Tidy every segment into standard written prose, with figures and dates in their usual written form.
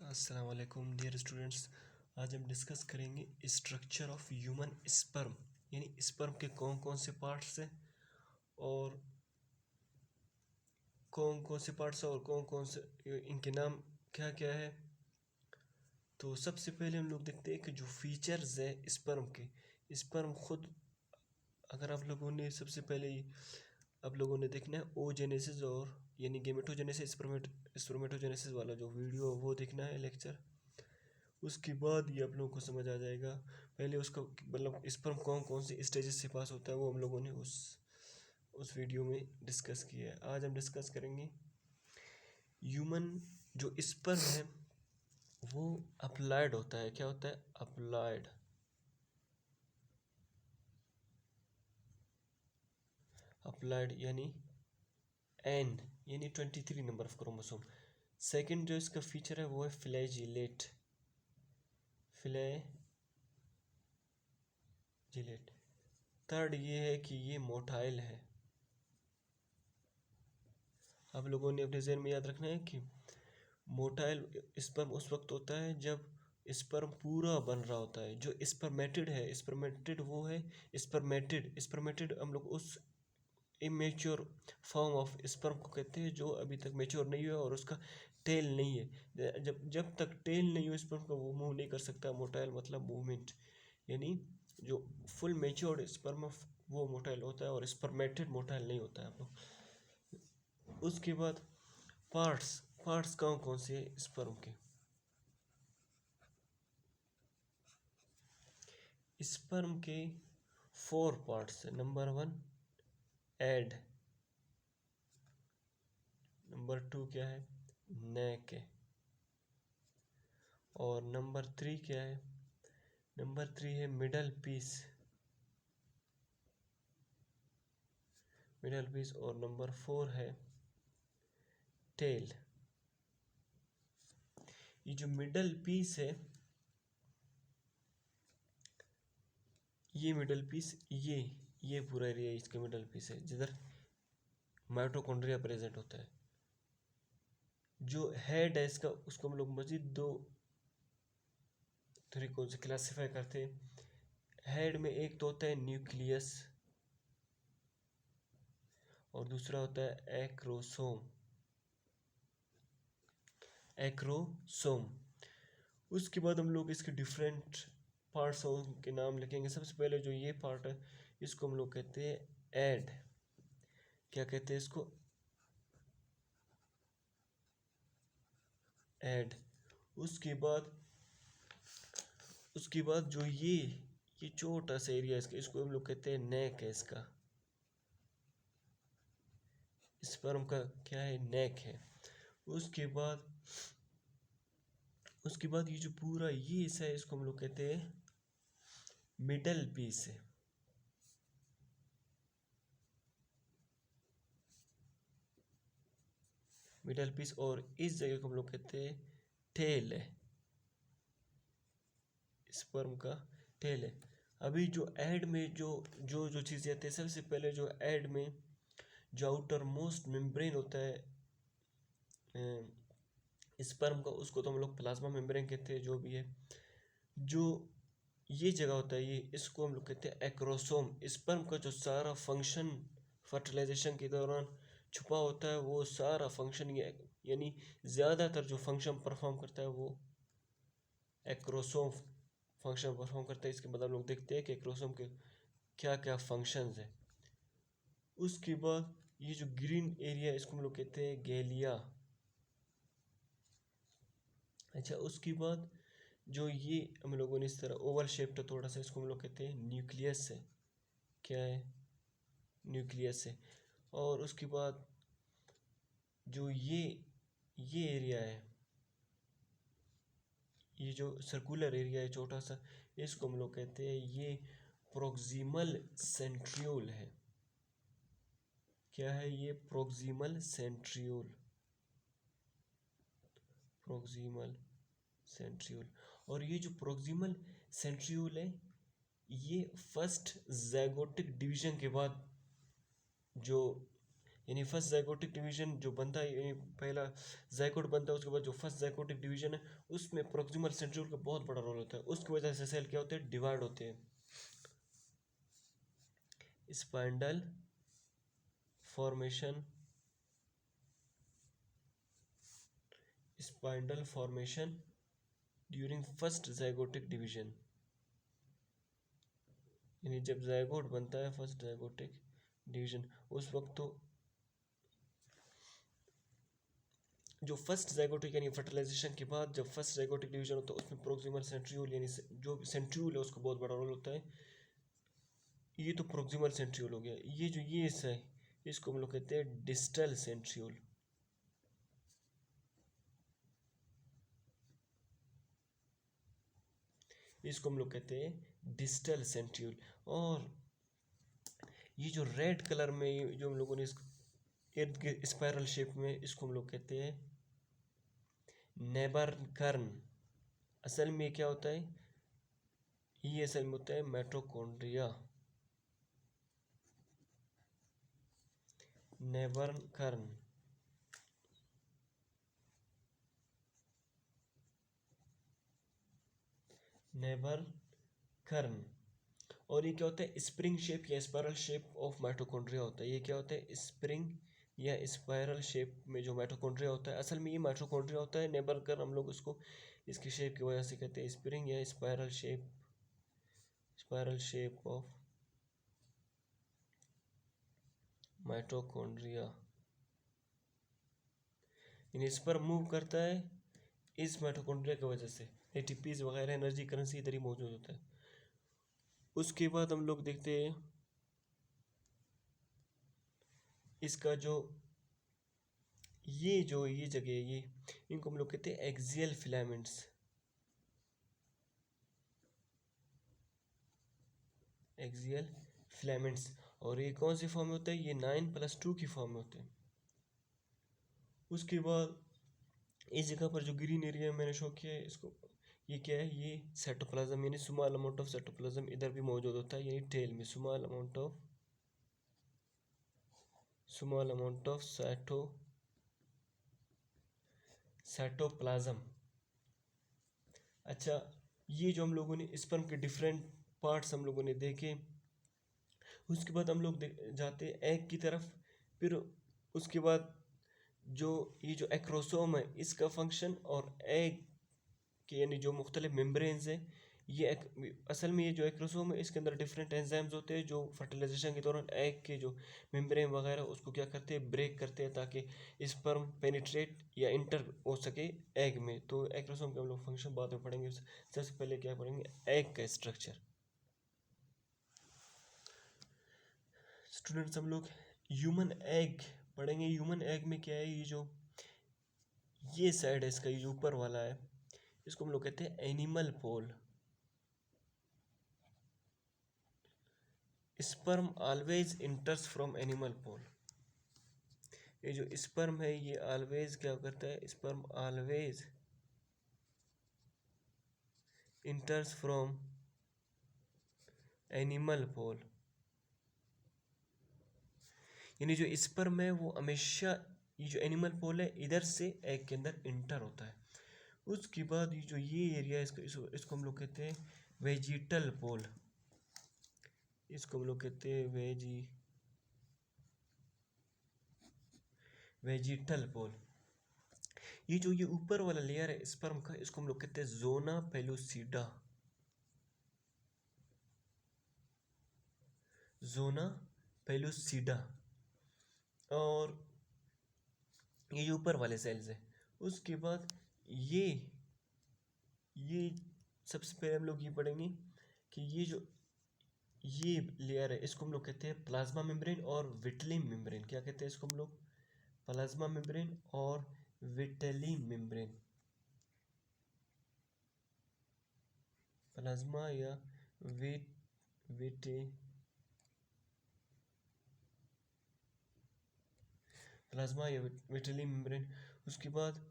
अस्सलाम वालेकुम dear students. आज हम डिस्कस करेंगे स्ट्रक्चर ऑफ ह्यूमन स्पर्म, यानी स्पर्म के कौन कौन से पार्ट्स हैं और कौन कौन से इनके नाम क्या क्या है। तो सबसे पहले हम लोग देखते हैं कि जो फीचर्स है स्पर्म के। स्पर्म खुद, अगर आप लोगों ने सबसे पहले आप लोगों ने देखना है ओजेनेसिस और यानी गेमेटोजेनेसिस स्पर्मेटोजेनेसिस वाला जो वीडियो वो देखना है लेक्चर। उसके बाद ये आप लोगों को समझ आ जाएगा। पहले उसका मतलब स्पर्म कौन कौन से स्टेजेस से पास होता है वो हम लोगों ने उस वीडियो में डिस्कस किया है। आज हम डिस्कस करेंगे ह्यूमन जो स्पर्म है वो अप्लाइड होता है। क्या होता है? अप्लाइड। अप्लाइड यानी एन यानी 23 नंबर ऑफ क्रोमोसोम। सेकंड जो इसका फीचर है वो है फ्लैजिलेट। फ्लैजिलेट। थर्ड ये है कि ये मोटाइल है। आप लोगों ने अपने जहन में याद रखना है कि मोटाइल स्पर्म उस वक्त होता है जब स्पर्म पूरा बन रहा होता है। जो स्पर्मेटिड है, स्पर्मेटिड वो है स्पर्मेटिड हम लोग उस इमेच्योर फॉर्म ऑफ स्पर्म को कहते हैं जो अभी तक मेच्योर नहीं हुआ और उसका टेल नहीं है। जब जब तक टेल नहीं हो स्पर्म का वो मूव नहीं कर सकता। मोटाइल मतलब मूवमेंट, यानी जो फुल मेच्योर्ड स्पर्म वो मोटाइल होता है और स्पर्मेटिड मोटाइल नहीं होता है आप लोग। उसके बाद पार्ट्स पार्ट्स कौन कौन से स्पर्म के। स्पर्म के 4 पार्ट्स है। नंबर 1 एड, नंबर 2 क्या है? नेक है, और नंबर 3 क्या है? नंबर 3 है मिडल पीस। और नंबर 4 है टेल। ये जो मिडल पीस है, ये मिडल पीस ये पूरा एरिया इसका मिडल पीस है जिधर माइटोकॉन्ड्रिया प्रेजेंट होता है। जो हेड है इसका उसको हम लोग मजीद दो तरीकों से क्लासिफाई करते हैं। हेड में एक तो होता है न्यूक्लियस और दूसरा होता है एक्रोसोम। उसके बाद हम लोग इसके डिफरेंट पार्ट्स के नाम लिखेंगे। सबसे पहले जो ये पार्ट है इसको हम लोग कहते हैं एड। क्या कहते हैं इसको? एड। उसके बाद जो ये छोटा सा एरिया इसका, इसको हम लोग कहते हैं नेक है। इसका स्पर्म का क्या है? नेक है। उसके बाद ये जो पूरा ये हिस्सा है इसको हम लोग कहते हैं मिडल पीस है। मिडल पीस, और इस जगह को हम लोग कहते हैं टेल है। स्पर्म का टेल है। अभी जो एड में जो चीज़ें आती है, सबसे पहले जो एड में जो आउटर मोस्ट मेम्ब्रेन होता है स्पर्म का, उसको तो हम लोग प्लाज्मा मेम्ब्रेन कहते हैं। जो भी है, जो ये जगह होता है ये इसको हम लोग कहते हैं एक्रोसोम। स्पर्म का जो सारा फंक्शन फर्टिलाइजेशन के दौरान छुपा होता है वो सारा फंक्शन ये, यानी ज़्यादातर जो फंक्शन परफॉर्म करता है वो एक्रोसोम फंक्शन परफॉर्म करता है। इसके बाद हम लोग देखते हैं कि एक्रोसोम के क्या क्या फंक्शंस हैं। उसके बाद ये जो ग्रीन एरिया इसको हम लोग कहते हैं गैलिया। अच्छा, उसके बाद जो ये हम लोगों ने इस तरह ओवल शेप्ड थोड़ा सा, इसको हम लोग कहते हैं न्यूक्लियस है। क्या है? न्यूक्लियस है। और उसके बाद जो ये एरिया है, ये जो सर्कुलर एरिया है छोटा सा, इसको हम लोग कहते हैं ये प्रोक्सिमल सेंट्रियोल है। क्या है ये? Proximal centriole. और ये जो प्रोक्सिमल सेंट्रियोल है ये फर्स्ट ज़ैगोटिक डिवीजन के बाद जो यानी फर्स्ट जाइगोटिक डिवीजन जो बनता है, यानी पहला जाइगोट बनता है, उसके बाद जो फर्स्ट जाइगोटिक डिवीजन है उसमें प्रोक्सिमल सेंट्रियोल का बहुत बड़ा रोल होता है। उसकी वजह से सेल क्या होते हैं, डिवाइड होते हैं। Spindle formation, spindle formation during first zygotic division, यानी जब जाइगोट बनता है फर्स्ट जाइगोटिक डिवीजन उस वक्त तो जो फर्स्ट जाइगोटिक यानी फर्टिलाइजेशन के बाद जब फर्स्ट जाइगोटिक डिवीजन होता है उसमें प्रोक्सिमल सेंट्रियोल यानी जो सेंट्रियोल है उसका बहुत बड़ा रोल होता है। ये तो प्रोक्सिमल सेंट्रियोल हो गया। ये जो ये है इसको हम लोग कहते हैं डिस्टल सेंट्रियोल। इसको हम लोग कहते हैं डिस्टल सेंट्रियोल। और ये जो रेड कलर में जो हम लोगों ने इर्द गिर्द स्पाइरल शेप में, इसको हम लोग कहते हैं नेबरकर्न। असल में क्या होता है, ये असल में होता है माइटोकॉन्ड्रिया। नेबरकर्न, नेबरकर्न। और ये क्या होता है, स्प्रिंग शेप या स्पाइरल शेप ऑफ माइटोकॉन्ड्रिया होता है। ये क्या होता है, स्प्रिंग या स्पाइरल शेप में जो माइटोकॉन्ड्रिया होता है, असल में ये माइटोकॉन्ड्रिया होता है। नेबरकर्न हम लोग उसको इसकी शेप की वजह से कहते हैं स्प्रिंग या spiral shape, spiral shape of mitochondria. यानी स्पर्म मूव करता है इस माइटोकॉन्ड्रिया की वजह से, एटीपीज वगैरह एनर्जी करेंसी इधर ही मौजूद होता है। उसके बाद हम लोग देखते हैं इसका जो ये जगह है, ये इनको हम लोग कहते हैं एक्सियल फिलामेंट्स। Axial filaments. और ये कौन सी फॉर्म में होता है, ये 9+2 की फॉर्म में होते हैं। उसके बाद इस जगह पर जो ग्रीन एरिया मैंने शो किया है, इसको ये क्या है, ये साइटोप्लाज्म यानी स्मॉल अमाउंट ऑफ साइटोप्लाज्म इधर भी मौजूद होता है, यानी टेल में स्मॉल अमाउंट ऑफ साइटोप्लाज्म। अच्छा, ये जो हम लोगों ने स्पर्म के डिफरेंट पार्ट्स हम लोगों ने देखे। उसके बाद हम लोग जाते हैं एग की तरफ। फिर उसके बाद जो ये जो एक्रोसोम है इसका फंक्शन, और एग के यानी जो मुख्तलिफ मेम्ब्रेन्स हैं, ये असल में ये जो एक्रोसोम है इसके अंदर डिफरेंट एंजाइम्स होते हैं जो फर्टिलाइजेशन के दौरान एग के जो मेम्ब्रेन वगैरह उसको क्या करते हैं, ब्रेक करते हैं ताकि स्पर्म पेनिट्रेट या इंटर हो सके एग में। तो एक्रोसोम के हम लोग फंक्शन बाद में पढ़ेंगे। सबसे पहले क्या पढ़ेंगे, एग का स्ट्रक्चर। स्टूडेंट्स हम लोग ह्यूमन एग पढ़ेंगे। ह्यूमन एग में क्या है, ये साइड है इसका, ये जो ऊपर वाला है इसको हम लोग कहते हैं animal pole. Sperm always enters from animal pole. ये जो स्पर्म है ये ऑलवेज क्या करता है, sperm always enters from animal pole. यानी जो स्पर्म है वो हमेशा ये जो एनिमल पोल है इधर से एग के अंदर इंटर होता है। उसके बाद ये जो ये एरिया है इसको हम लोग कहते हैं वेजिटल पोल। इसको हम लोग कहते हैं वेजिटल पोल। ये ऊपर वाला लेयर है स्पर्म का, इसको हम लोग कहते हैं जोना पेलुसिडा। Zona pellucida. और ये जो ऊपर वाले सेल्स है, उसके बाद ये सबसे पहले हम लोग ये पढ़ेंगे कि ये लेयर है इसको हम लोग कहते हैं प्लाज्मा मेम्ब्रेन और विटली मेम्ब्रेन। क्या कहते हैं इसको हम लोग, प्लाज्मा मेम्ब्रेन और विटली मेम्ब्रेन। प्लाज्मा या विटे प्लाज्मा या विटली मेम्ब्रेन। उसके बाद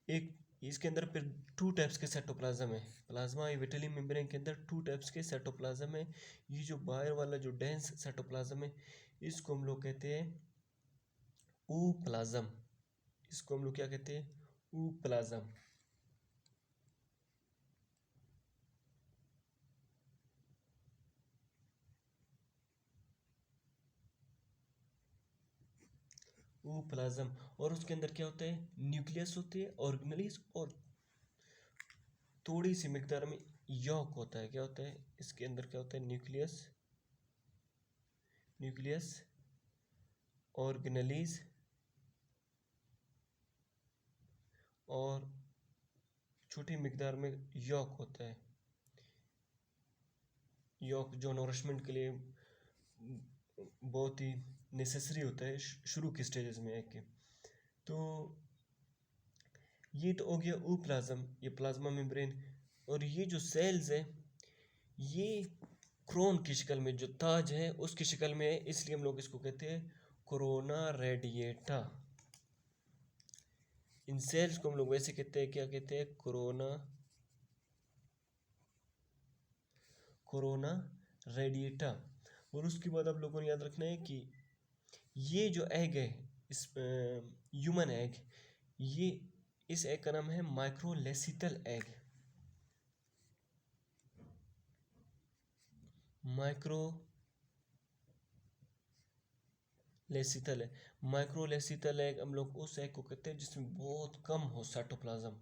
एक इसके अंदर फिर 2 टाइप्स के साइटोप्लाज्म है। प्लाज्मा या विटली मेम्ब्रेन के अंदर 2 टाइप्स के साइटोप्लाज्म है। ये जो बाहर वाला जो डेंस साइटोप्लाज्म है इसको हम लोग कहते हैं ऊप्लाज्म, इसको हम लोग क्या कहते हैं? ऊप्लाज्म। ऊप्लाज्म। और उसके अंदर क्या होता है? न्यूक्लियस होते हैं, ऑर्गेनेल्स, और थोड़ी सी मिकदार में यॉक होता है। क्या होता है इसके अंदर? क्या होता है? न्यूक्लियस, न्यूक्लियस, ऑर्गेनेल्स और छोटी मिकदार में यॉक होता है। यॉक जो नोरिशमेंट के लिए बहुत ही नेसेसरी होता है शुरू के स्टेजेस में एग के। तो ये तो हो गया ऊप्लाज्म, ये प्लाज्मा मेम्ब्रेन। और ये जो सेल्स है ये क्रोन की शक्ल में, जो ताज है उसकी शक्ल में है, इसलिए हम लोग इसको कहते हैं कोरोना रेडिएटा। इन सेल्स को हम लोग वैसे कहते हैं, क्या कहते हैं? Corona, corona radiata. और उसके बाद आप लोगों ने याद रखना है कि ये जो एग है, इस ह्यूमन एग, ये इस एग का नाम है माइक्रोलेसिटल एग। माइक्रो लेसितल है। माइक्रोलेसितल एग हम लोग उस एग को कहते हैं जिसमें बहुत कम हो cytoplasm,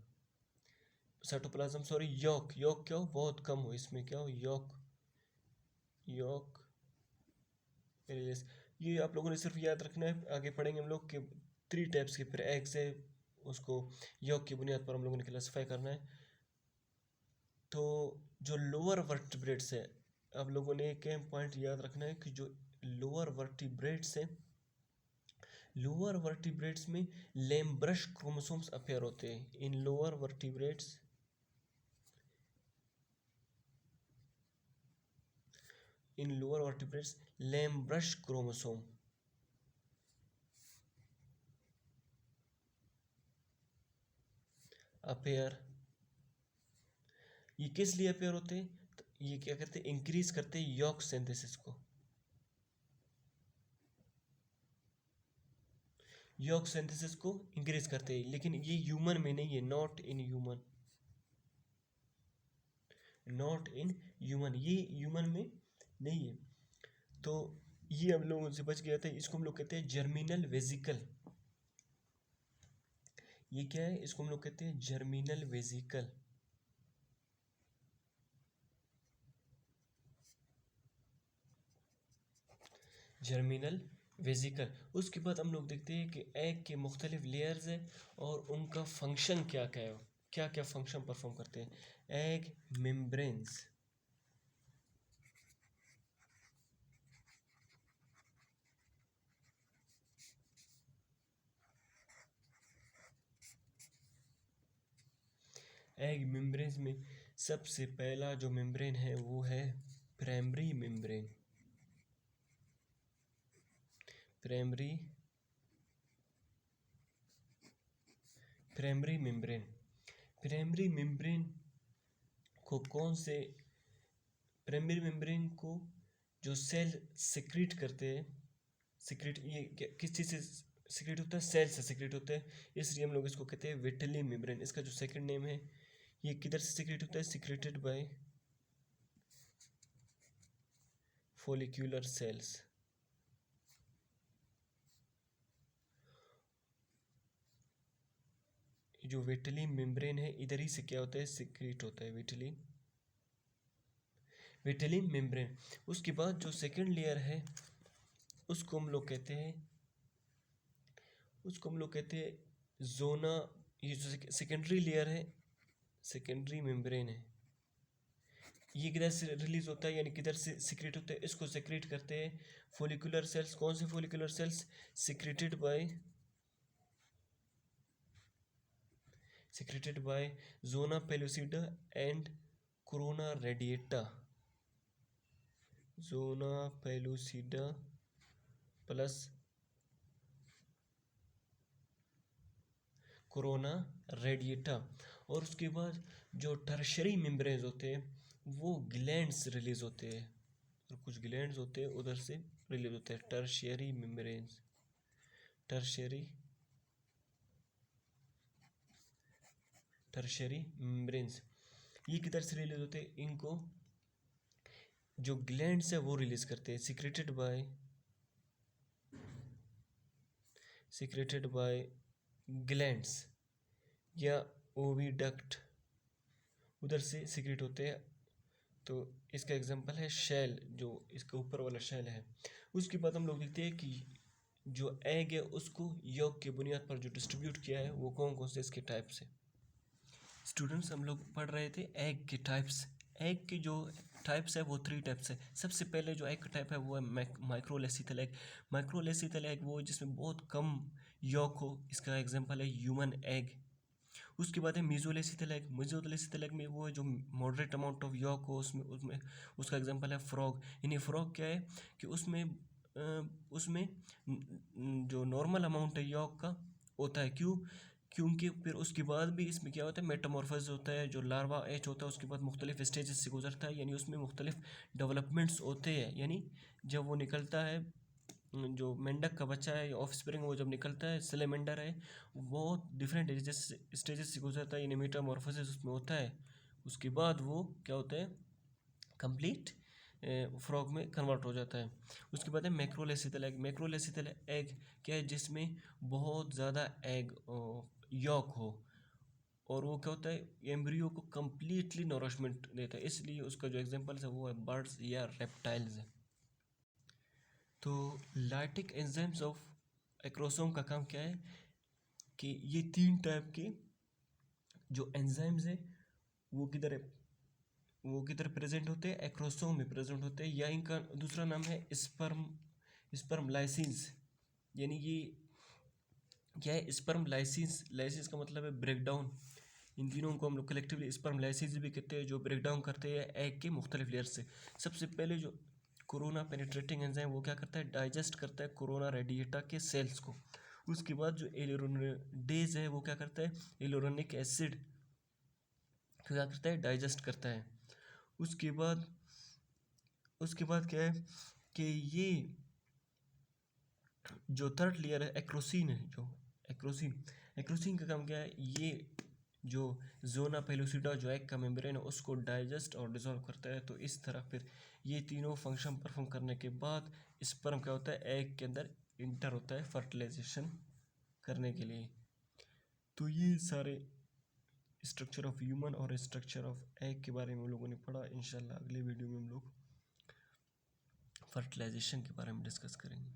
cytoplasm sorry yolk, yolk क्या हो? बहुत कम हो। इसमें क्या हो? Yolk, yolk release. ये आप लोगों ने सिर्फ याद रखना है, आगे पढ़ेंगे हम लोग कि 3 टाइप्स के फिर एग्स है, उसको यॉक की बुनियाद पर हम लोगों ने क्लासीफाई करना है। तो जो लोअर वर्टिब्रेट्स है, आप लोगों ने एक पॉइंट याद रखना है कि जो लोअर वर्टिब्रेट्स है, लोअर वर्टिब्रेट्स में लैम्ब्रश क्रोमोसोम्स अपेयर होते हैं। इन लोअर वर्टिब्रेट्स, इन lower vertebrates lampbrush chromosome appear. ये किस लिए अपेयर होते हैं? तो ये क्या करते हैं? इंक्रीज करते हैं यॉक सिंथेसिस को, यॉक सिंथेसिस को इंक्रीज करते हैं। लेकिन ये ह्यूमन में नहीं है, not in human, not in human, ये ह्यूमन में नहीं है। तो ये हम लोगों से बच गया था। इसको हम लोग कहते हैं जर्मिनल वेजिकल। ये क्या है? इसको हम लोग कहते हैं जर्मिनल वेजिकल। Germinal vesicle. उसके बाद हम लोग देखते हैं कि एग के मुख्तलिफ लेयर्स हैं और उनका फंक्शन क्या क्या है, क्या क्या फंक्शन परफॉर्म करते हैं। एग मेम्ब्रेन्स, एग मेम्ब्रेन्स में सबसे पहला जो मेम्ब्रेन है वो है primary membrane. Primary, primary membrane. Primary membrane को कौन से, प्राइमरी मेम्ब्रेन को जो सेल सिक्रीट करते हैं, सिक्रीट ये किस चीज़ से सिक्रीट होता है? सेल से सिक्रीट होता है, इसलिए हम लोग इसको कहते हैं विटिली मेम्ब्रेन। इसका जो सेकंड नेम है, ये किधर से सिक्रीट होता है? Secreted by follicular cells. जो विटिली मेम्ब्रेन है इधर ही से क्या होता है? सिक्रीट होता है विटिली, विटिली मेम्ब्रेन। उसके बाद जो सेकंड लेयर है उसको हम लोग कहते हैं, उसको हम लोग कहते हैं जोना। ये जो सेकेंडरी लेयर है, सेकेंडरी मेम्ब्रेन है, ये किधर से रिलीज होता है यानी किधर से सिक्रेट होता है? इसको सिक्रेट करते हैं फॉलिकुलर सेल्स। कौन से follicular cells? Secreted by, secreted by zona pellucida and corona radiata. Zona pellucida plus corona radiata. और उसके बाद जो टर्शरी मेम्ब्रेन्स होते हैं वो ग्लैंड्स रिलीज होते हैं, और कुछ ग्लैंड्स होते हैं उधर से रिलीज होते हैं, टर्शियरी मेम्ब्रेन्स। Tertiary membranes. ये किधर से रिलीज होते हैं? इनको जो ग्लैंड्स है वो रिलीज करते हैं, सिक्रेटेड बाय ग्लैंड्स या ओविडक्ट, उधर से सिक्रेट होते हैं। तो इसका एग्जांपल है शेल, जो इसका ऊपर वाला शेल है। उसके बाद हम लोग देखते हैं कि जो एग है उसको यॉक की बुनियाद पर जो डिस्ट्रीब्यूट किया है वो कौन कौन से इसके टाइप्स है। स्टूडेंट्स, हम लोग पढ़ रहे थे एग के टाइप्स। एग के जो टाइप्स है वो 3 टाइप्स है। सबसे पहले जो एग टाइप है वो है माइक्रोलेसिथल एग। माइक्रोलेसिथल एग वो जिसमें बहुत कम यॉक हो, इसका एग्जांपल है ह्यूमन एग। उसके बाद है मीजोलेसिथल एग। मीजोलेसिथल एग में वो है जो मॉडरेट अमाउंट ऑफ यॉक हो, उसमें उसमें उसका एग्जांपल है फ्रॉग। यानी फ्रॉग क्या है कि उसमें जो नॉर्मल अमाउंट है यॉक का होता है। क्योंकि फिर उसके बाद भी इसमें क्या होता है, मेटामॉर्फोसिस होता है। जो लार्वा एज होता है उसके बाद मुख्तलिफ स्टेजेस से गुजरता है, यानी उसमें मुख्तलिफ डेवलपमेंट्स होते हैं। यानी जब वो निकलता है, जो मेंढक का बच्चा है या ऑफ स्प्रिंग, वो जब निकलता है, सेलेमेंडर है, वो डिफरेंट स्टेजेस से गुजरता है, यानी मेटामॉर्फोसिस उसमें होता है। उसके बाद वो क्या होता है, कंप्लीट फ्रॉग में कन्वर्ट हो जाता है। उसके बाद है मैक्रोलेसिथल एग। मैक्रोलेसिथल एग क्या है, जिसमें बहुत ज़्यादा एग यॉक हो, और वो क्या होता है, एम्ब्रियो को कंप्लीटली नॉरिशमेंट देता है। इसलिए उसका जो एग्जांपल है वो है बर्ड्स या रेप्टाइल्स है। तो लाइटिक एंजाइम्स ऑफ एक्रोसोम का काम क्या है कि ये 3 टाइप के जो एंजाइम्स है वो किधर प्रेजेंट होते हैं, एक्रोसोम में प्रेजेंट होते हैं, या इनका दूसरा नाम है स्पर्म लाइसिस। यानी ये क्या है, स्पर्म लाइसिस। लाइसिस का मतलब है ब्रेक डाउन। इन तीनों को हम लोग कलेक्टिवली स्पर्म लाइसिस भी कहते हैं, जो ब्रेक डाउन करते हैं एग के मुख्तलिफ लेयर से। सबसे पहले जो कोरोना पेनिट्रेटिंग एंजाइम वो क्या करता है, डाइजेस्ट करता है कोरोना रेडिएटा के सेल्स को। उसके बाद जो एलियोनिडेज है वो क्या करता है, एलियोनिक एसिड क्या करता है, डाइजेस्ट करता है। उसके बाद क्या है कि ये जो थर्ड लेयर है एक्रोसिन है, जो एक्रोसिन का काम क्या है, ये जो जोना पेलोसिडा जो एग का मेम्ब्रेन है उसको डाइजेस्ट और डिसॉल्व करता है। तो इस तरह फिर ये तीनों फंक्शन परफॉर्म करने के बाद स्पर्म क्या होता है, एग के अंदर इंटर होता है फर्टिलाइजेशन करने के लिए। तो ये सारे स्ट्रक्चर ऑफ ह्यूमन और स्ट्रक्चर ऑफ एग के बारे में हम लोगों ने पढ़ा। इंशाल्लाह अगले वीडियो में हम लोग फर्टिलाइजेशन के बारे में डिस्कस करेंगे।